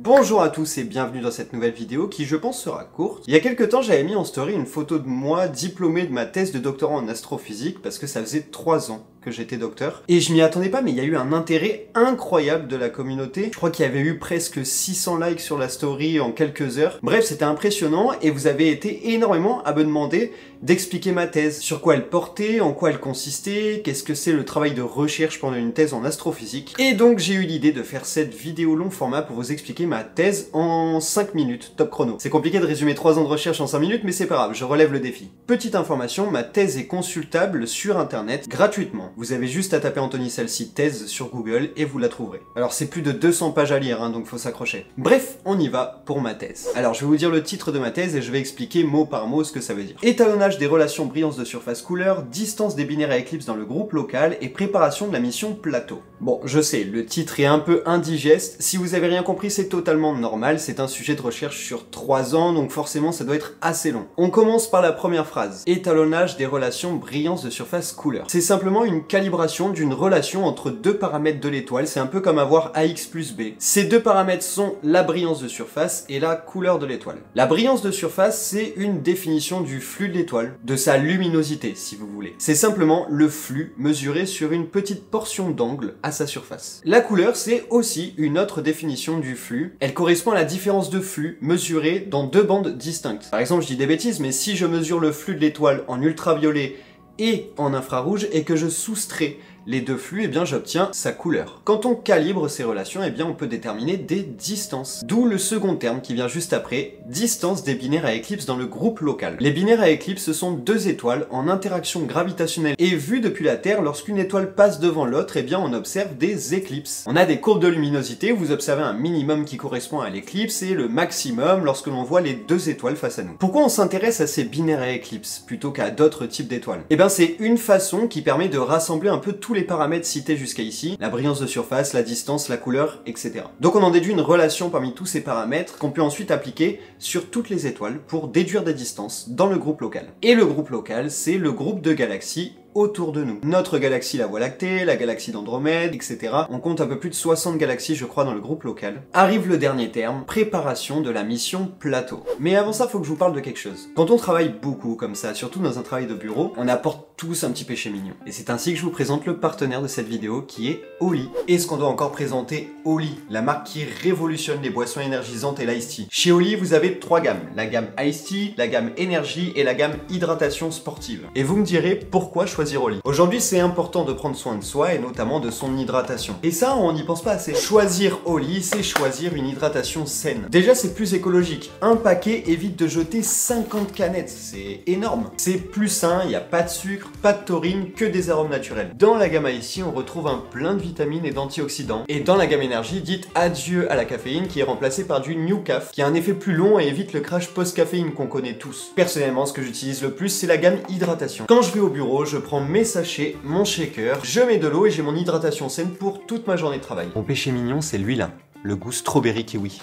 Bonjour à tous et bienvenue dans cette nouvelle vidéo qui je pense sera courte. Il y a quelques temps j'avais mis en story une photo de moi diplômé de ma thèse de doctorat en astrophysique parce que ça faisait 3 ans que j'étais docteur. Et je m'y attendais pas mais il y a eu un intérêt incroyable de la communauté. Je crois qu'il y avait eu presque 600 likes sur la story en quelques heures. Bref, c'était impressionnant et vous avez été énormément à me demander d'expliquer ma thèse. Sur quoi elle portait, en quoi elle consistait, qu'est-ce que c'est le travail de recherche pendant une thèse en astrophysique. Et donc j'ai eu l'idée de faire cette vidéo long format pour vous expliquer ma thèse en 5 minutes, top chrono. C'est compliqué de résumer 3 ans de recherche en 5 minutes, mais c'est pas grave, je relève le défi. Petite information, ma thèse est consultable sur internet gratuitement. Vous avez juste à taper Anthony Salcy thèse sur Google et vous la trouverez. Alors c'est plus de 200 pages à lire, donc faut s'accrocher. Bref, on y va pour ma thèse. Alors je vais vous dire le titre de ma thèse et je vais expliquer mot par mot ce que ça veut dire. Étalonnage des relations brillance de surface couleur, distance des binaires à éclipse dans le groupe local et préparation de la mission Plateau. Bon, je sais, le titre est un peu indigeste. Si vous avez rien compris, c'est totalement normal. C'est un sujet de recherche sur 3 ans, donc forcément ça doit être assez long. On commence par la première phrase. Étalonnage des relations brillance de surface couleur. C'est simplement une calibration d'une relation entre deux paramètres de l'étoile. C'est un peu comme avoir AX plus B. Ces deux paramètres sont la brillance de surface et la couleur de l'étoile. La brillance de surface, c'est une définition du flux de l'étoile, de sa luminosité si vous voulez. C'est simplement le flux mesuré sur une petite portion d'angle à sa surface. La couleur, c'est aussi une autre définition du flux. Elle correspond à la différence de flux mesurée dans deux bandes distinctes. Par exemple, je dis des bêtises, mais si je mesure le flux de l'étoile en ultraviolet et en infrarouge et que je soustrais les deux flux, eh bien j'obtiens sa couleur. Quand on calibre ces relations, eh bien on peut déterminer des distances. D'où le second terme qui vient juste après, distance des binaires à éclipse dans le groupe local. Les binaires à éclipse, ce sont deux étoiles en interaction gravitationnelle et vues depuis la Terre, lorsqu'une étoile passe devant l'autre, eh bien on observe des éclipses. On a des courbes de luminosité, vous observez un minimum qui correspond à l'éclipse et le maximum lorsque l'on voit les deux étoiles face à nous. Pourquoi on s'intéresse à ces binaires à éclipse plutôt qu'à d'autres types d'étoiles? Eh bien c'est une façon qui permet de rassembler un peu tous les paramètres cités jusqu'à ici, la brillance de surface, la distance, la couleur, etc. Donc on en déduit une relation parmi tous ces paramètres qu'on peut ensuite appliquer sur toutes les étoiles pour déduire des distances dans le groupe local. Et le groupe local, c'est le groupe de galaxies autour de nous. Notre galaxie, la Voie lactée, la galaxie d'Andromède, etc. On compte un peu plus de 60 galaxies, je crois, dans le groupe local. Arrive le dernier terme, préparation de la mission Plateau. Mais avant ça, faut que je vous parle de quelque chose. Quand on travaille beaucoup comme ça, surtout dans un travail de bureau, on apporte tous un petit péché mignon. Et c'est ainsi que je vous présente le partenaire de cette vidéo, qui est Oli. Est-ce qu'on doit encore présenter Oli, la marque qui révolutionne les boissons énergisantes et l'Ice Tea. Chez Oli, vous avez 3 gammes. La gamme Ice Tea, la gamme Énergie et la gamme Hydratation Sportive. Et vous me direz pourquoi choisir Oli. Aujourd'hui, c'est important de prendre soin de soi et notamment de son hydratation. Et ça, on n'y pense pas assez. Choisir Oli, c'est choisir une hydratation saine. Déjà, c'est plus écologique. Un paquet évite de jeter 50 canettes. C'est énorme. C'est plus sain, il n'y a pas de sucre, pas de taurine, que des arômes naturels. Dans la gamme ici, on retrouve un plein de vitamines et d'antioxydants. Et dans la gamme énergie, dites adieu à la caféine qui est remplacée par du New Caf, qui a un effet plus long et évite le crash post-caféine qu'on connaît tous. Personnellement, ce que j'utilise le plus, c'est la gamme hydratation. Quand je vais au bureau, je prends mes sachets, mon shaker, je mets de l'eau et j'ai mon hydratation saine pour toute ma journée de travail. Mon péché mignon, c'est l'huile, le goût strawberry kiwi.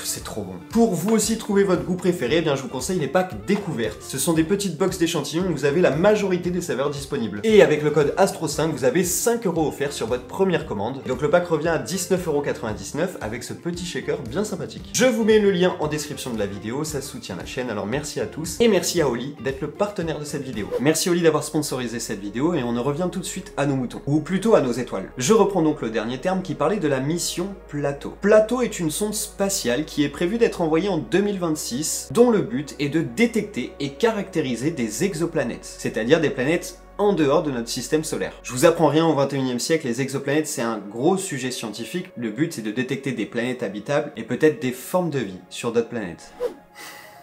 C'est trop bon. Pour vous aussi trouver votre goût préféré, eh bien je vous conseille les packs découvertes. Ce sont des petites box d'échantillons où vous avez la majorité des saveurs disponibles. Et avec le code ASTRO5, vous avez 5 € offerts sur votre première commande. Donc le pack revient à 19,99 € avec ce petit shaker bien sympathique. Je vous mets le lien en description de la vidéo, ça soutient la chaîne, alors merci à tous. Et merci à Oli d'être le partenaire de cette vidéo. Merci Oli d'avoir sponsorisé cette vidéo et on en revient tout de suite à nos moutons. Ou plutôt à nos étoiles. Je reprends donc le dernier terme qui parlait de la mission Plateau. Plateau est une sonde spatiale qui est prévu d'être envoyé en 2026, dont le but est de détecter et caractériser des exoplanètes, c'est-à-dire des planètes en dehors de notre système solaire. Je vous apprends rien au 21e siècle, les exoplanètes c'est un gros sujet scientifique, le but c'est de détecter des planètes habitables et peut-être des formes de vie sur d'autres planètes.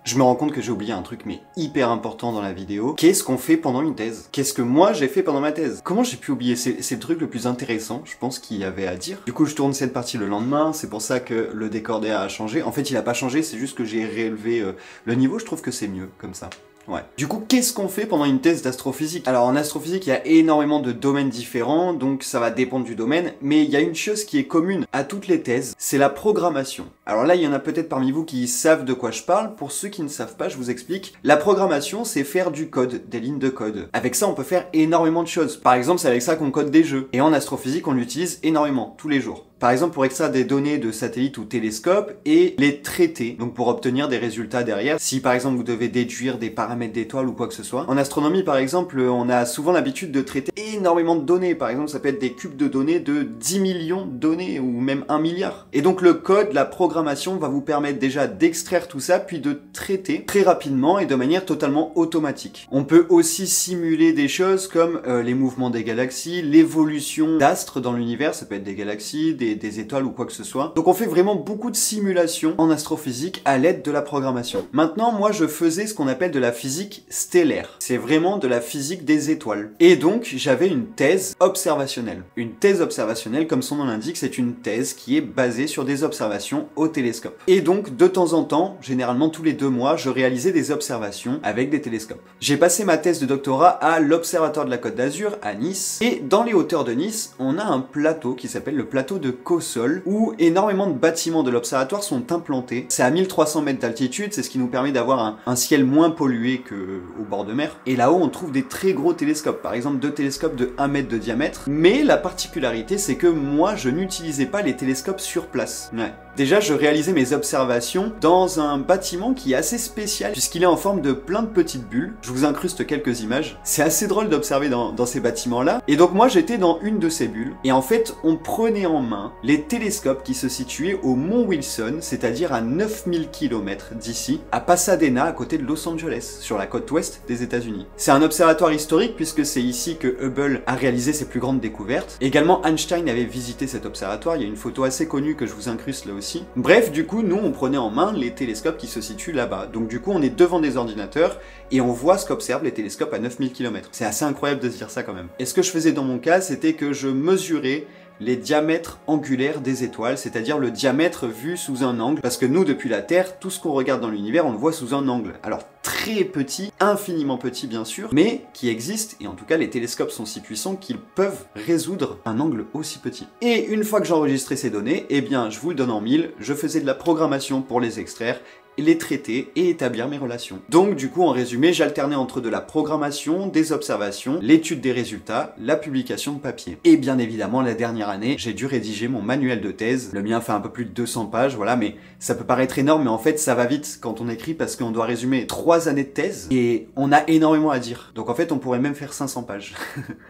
Je me rends compte que j'ai oublié un truc mais hyper important dans la vidéo. Qu'est-ce qu'on fait pendant une thèse? Qu'est-ce que moi j'ai fait pendant ma thèse? Comment j'ai pu oublier? C'est le truc le plus intéressant, je pense, qu'il y avait à dire. Du coup, je tourne cette partie le lendemain, c'est pour ça que le décor derrière a changé. En fait, il a pas changé, c'est juste que j'ai réélevé le niveau, je trouve que c'est mieux comme ça. Ouais. Du coup, qu'est-ce qu'on fait pendant une thèse d'astrophysique? Alors en astrophysique, il y a énormément de domaines différents, donc ça va dépendre du domaine, mais il y a une chose qui est commune à toutes les thèses, c'est la programmation. Alors là, il y en a peut-être parmi vous qui savent de quoi je parle, pour ceux qui ne savent pas, je vous explique. La programmation, c'est faire du code, des lignes de code. Avec ça, on peut faire énormément de choses. Par exemple, c'est avec ça qu'on code des jeux. Et en astrophysique, on l'utilise énormément, tous les jours. par exemple pour extraire des données de satellites ou télescopes et les traiter, donc pour obtenir des résultats derrière, si par exemple vous devez déduire des paramètres d'étoiles ou quoi que ce soit. En astronomie par exemple, on a souvent l'habitude de traiter énormément de données, par exemple ça peut être des cubes de données de 10 millions de données ou même 1 milliard. Et donc le code, la programmation va vous permettre déjà d'extraire tout ça, puis de traiter très rapidement et de manière totalement automatique. On peut aussi simuler des choses comme les mouvements des galaxies, l'évolution d'astres dans l'univers, ça peut être des galaxies, des étoiles ou quoi que ce soit. Donc on fait vraiment beaucoup de simulations en astrophysique à l'aide de la programmation. Maintenant, moi je faisais ce qu'on appelle de la physique stellaire. C'est vraiment de la physique des étoiles. Et donc j'avais une thèse observationnelle. Une thèse observationnelle, comme son nom l'indique, c'est une thèse qui est basée sur des observations au télescope. Et donc de temps en temps, généralement tous les 2 mois, je réalisais des observations avec des télescopes. J'ai passé ma thèse de doctorat à l'Observatoire de la Côte d'Azur à Nice. Et dans les hauteurs de Nice, on a un plateau qui s'appelle le plateau de Cossol, où énormément de bâtiments de l'observatoire sont implantés. C'est à 1300 mètres d'altitude, c'est ce qui nous permet d'avoir un ciel moins pollué qu'au bord de mer. Et là-haut, on trouve des très gros télescopes, par exemple 2 télescopes de 1 mètre de diamètre. Mais la particularité, c'est que moi, je n'utilisais pas les télescopes sur place. Ouais. Déjà, je réalisais mes observations dans un bâtiment qui est assez spécial, puisqu'il est en forme de plein de petites bulles. Je vous incruste quelques images. C'est assez drôle d'observer dans ces bâtiments-là. Et donc moi, j'étais dans une de ces bulles. Et en fait, on prenait en main les télescopes qui se situaient au Mont Wilson, c'est-à-dire à 9000 km d'ici, à Pasadena, à côté de Los Angeles, sur la côte ouest des États-Unis. C'est un observatoire historique, puisque c'est ici que Hubble a réalisé ses plus grandes découvertes. Également, Einstein avait visité cet observatoire. Il y a une photo assez connue que je vous incruste là aussi. Bref, du coup, nous, on prenait en main les télescopes qui se situent là-bas. Donc du coup, on est devant des ordinateurs et on voit ce qu'observent les télescopes à 9000 km. C'est assez incroyable de se dire ça quand même. Et ce que je faisais dans mon cas, c'était que je mesurais les diamètres angulaires des étoiles, c'est-à-dire le diamètre vu sous un angle, parce que nous, depuis la Terre, tout ce qu'on regarde dans l'univers, on le voit sous un angle. Alors, très petit, infiniment petit bien sûr, mais qui existe, et en tout cas, les télescopes sont si puissants qu'ils peuvent résoudre un angle aussi petit. Et une fois que j'enregistrais ces données, eh bien, je vous le donne en mille, je faisais de la programmation pour les extraire, les traiter et établir mes relations. Donc du coup, en résumé, j'alternais entre de la programmation, des observations, l'étude des résultats, la publication de papier. Et bien évidemment, la dernière année, j'ai dû rédiger mon manuel de thèse. Le mien fait un peu plus de 200 pages, voilà, mais ça peut paraître énorme, mais en fait, ça va vite quand on écrit parce qu'on doit résumer 3 années de thèse et on a énormément à dire. Donc en fait, on pourrait même faire 500 pages.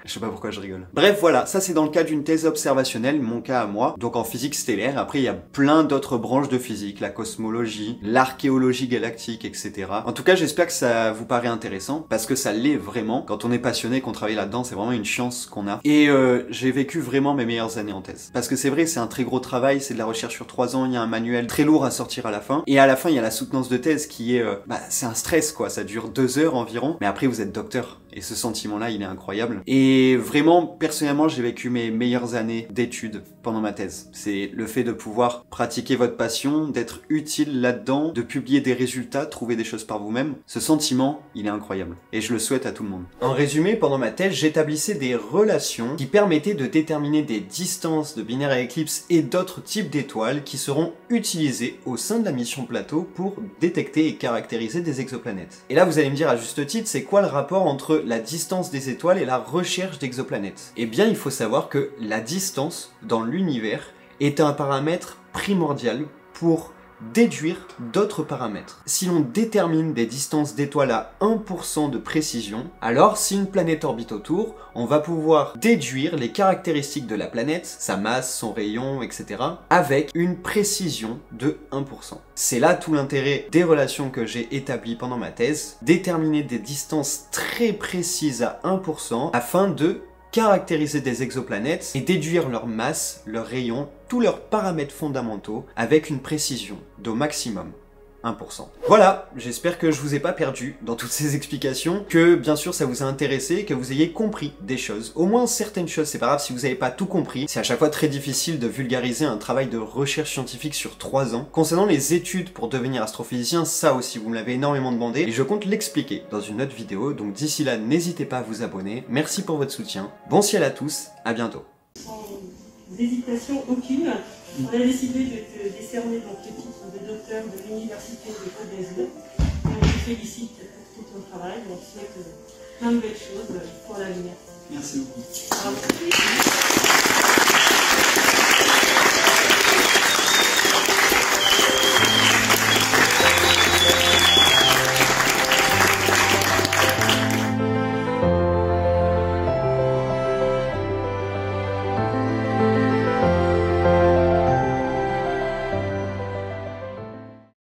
Je sais pas pourquoi je rigole. Bref, voilà, ça c'est dans le cas d'une thèse observationnelle, mon cas à moi, donc en physique stellaire. Après, il y a plein d'autres branches de physique, la cosmologie, l'archéologie galactique, etc. En tout cas, j'espère que ça vous paraît intéressant, parce que ça l'est vraiment. Quand on est passionné, qu'on travaille là-dedans, c'est vraiment une chance qu'on a. Et j'ai vécu vraiment mes meilleures années en thèse. Parce que c'est vrai, c'est un très gros travail, c'est de la recherche sur 3 ans, il y a un manuel très lourd à sortir à la fin. Et à la fin, il y a la soutenance de thèse qui est... c'est un stress, quoi. Ça dure 2 heures environ. Mais après, vous êtes docteur. Et ce sentiment-là, il est incroyable. Et vraiment, personnellement, j'ai vécu mes meilleures années d'études pendant ma thèse. C'est le fait de pouvoir pratiquer votre passion, d'être utile là-dedans, de publier des résultats, trouver des choses par vous-même. Ce sentiment, il est incroyable. Et je le souhaite à tout le monde. En résumé, pendant ma thèse, j'établissais des relations qui permettaient de déterminer des distances de binaires à éclipses et d'autres types d'étoiles qui seront utilisées au sein de la mission Plateau pour détecter et caractériser des exoplanètes. Et là, vous allez me dire à juste titre, c'est quoi le rapport entre la distance des étoiles et la recherche d'exoplanètes? Eh bien, il faut savoir que la distance dans l'univers est un paramètre primordial pour déduire d'autres paramètres. Si l'on détermine des distances d'étoiles à 1% de précision, alors si une planète orbite autour, on va pouvoir déduire les caractéristiques de la planète, sa masse, son rayon, etc. avec une précision de 1%. C'est là tout l'intérêt des relations que j'ai établies pendant ma thèse, déterminer des distances très précises à 1% afin de caractériser des exoplanètes et déduire leur masse, leur rayon, tous leurs paramètres fondamentaux avec une précision d'au maximum 1%. Voilà, j'espère que je vous ai pas perdu dans toutes ces explications, que bien sûr ça vous a intéressé, que vous ayez compris des choses, au moins certaines choses, c'est pas grave si vous n'avez pas tout compris, c'est à chaque fois très difficile de vulgariser un travail de recherche scientifique sur 3 ans. Concernant les études pour devenir astrophysicien, ça aussi vous me l'avez énormément demandé, et je compte l'expliquer dans une autre vidéo, donc d'ici là n'hésitez pas à vous abonner, merci pour votre soutien, bon ciel à tous, à bientôt. Sans hésitation aucune, on a décidé de te décerner donc le titre de docteur de l'Université de Côte d'Azur. Et on te félicite pour tout ton travail, on te souhaite plein de belles choses pour l'avenir. Merci beaucoup. Bravo.